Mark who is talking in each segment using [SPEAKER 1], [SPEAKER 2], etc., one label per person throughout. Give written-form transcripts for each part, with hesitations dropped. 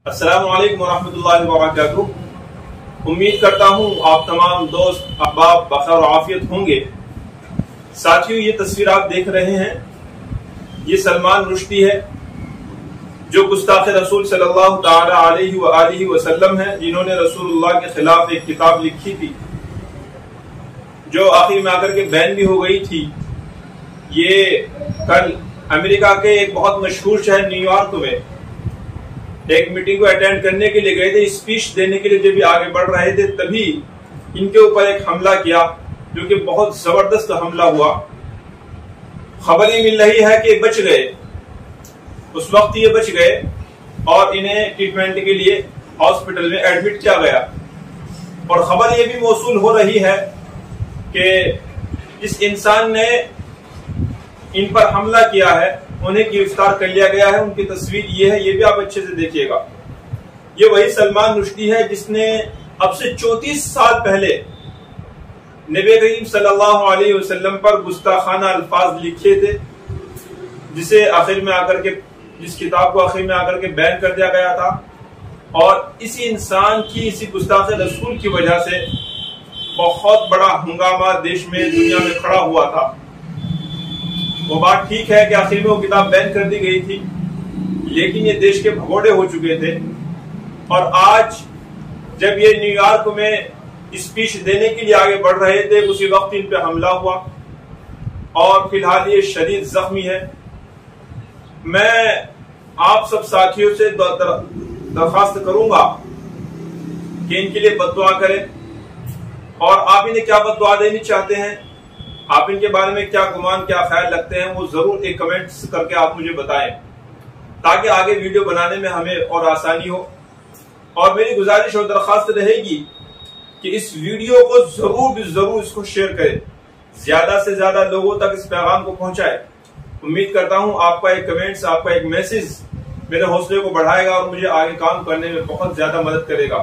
[SPEAKER 1] अस्सलामु अलैकुम वरहमतुल्लाहि वबरकातुहू। उम्मीद करता हूँ आप तमाम दोस्त अहबाब बखैर और आफियत होंगे। साथियों, ये तस्वीर आप देख रहे हैं, ये सलमान रुश्दी है जो गुस्ताखे रसूल सल्लल्लाहु ताला अलैहि वसल्लम है, जिन्होंने रसूलुल्लाह के खिलाफ एक किताब लिखी थी जो आखिर में आकर के बैन भी हो गई थी। ये कल अमेरिका के एक बहुत मशहूर शहर न्यूयॉर्क में एक मीटिंग को अटेंड करने के लिए गए थे, स्पीच देने के लिए जब भी आगे बढ़ रहे थे तभी इनके ऊपर एक हमला किया, जो कि बहुत जबरदस्त हमला हुआ। खबर ये मिल रही है कि बच गए, उस वक्त ये बच गए और इन्हें ट्रीटमेंट के लिए हॉस्पिटल में एडमिट किया गया। और खबर ये भी मौसूल हो रही है कि जिस इंसान ने इन पर हमला किया है उन्हें गिरफ्तार कर लिया गया है। उनकी तस्वीर ये है, ये भी आप अच्छे से देखिएगा। ये वही सलमान रुश्दी है जिसने अब से 34 साल पहले नबी करीम सल्लल्लाहु अलैहि वसल्लम पर गुस्ताखाना अल्फाज लिखे थे, जिसे आखिर में आकर के जिस किताब को आखिर में आकर के बैन कर दिया गया था। और इसी इंसान की, इसी गुस्ताखे रसूल की वजह से बहुत बड़ा हंगामा देश में, दुनिया में खड़ा हुआ था। वो बात ठीक है कि आखिर में वो किताब बैन कर दी गई थी, लेकिन ये देश के भगोड़े हो चुके थे। और आज जब ये न्यूयॉर्क में स्पीच देने के लिए आगे बढ़ रहे थे, उसी वक्त इन पे हमला हुआ और फिलहाल ये शदीद जख्मी है। मैं आप सब साथियों से दरखास्त करूंगा कि इनके लिए बद्दुआ करें, और आप इन्हें क्या बद्दुआ देनी चाहते हैं, आप इनके बारे में क्या गुमान, क्या ख्याल रखते हैं, वो जरूर एक कमेंट्स करके आप मुझे बताएं, ताकि आगे वीडियो बनाने में हमें और आसानी हो। और मेरी गुजारिश और दरखास्त रहेगी कि इस वीडियो को जरूर इसको शेयर करें, ज्यादा से ज्यादा लोगों तक इस पैगाम को पहुंचाएं। उम्मीद करता हूं आपका एक कमेंट्स, आपका एक मैसेज मेरे हौसले को बढ़ाएगा और मुझे आगे काम करने में बहुत ज्यादा मदद करेगा।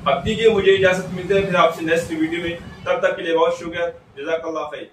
[SPEAKER 1] अब दीजिए मुझे इजाजत, मिलते हैं फिर आपसे नेक्स्ट वीडियो में। तब तक के लिए बहुत शुक्रिया। जज़ाकल्लाह खैर।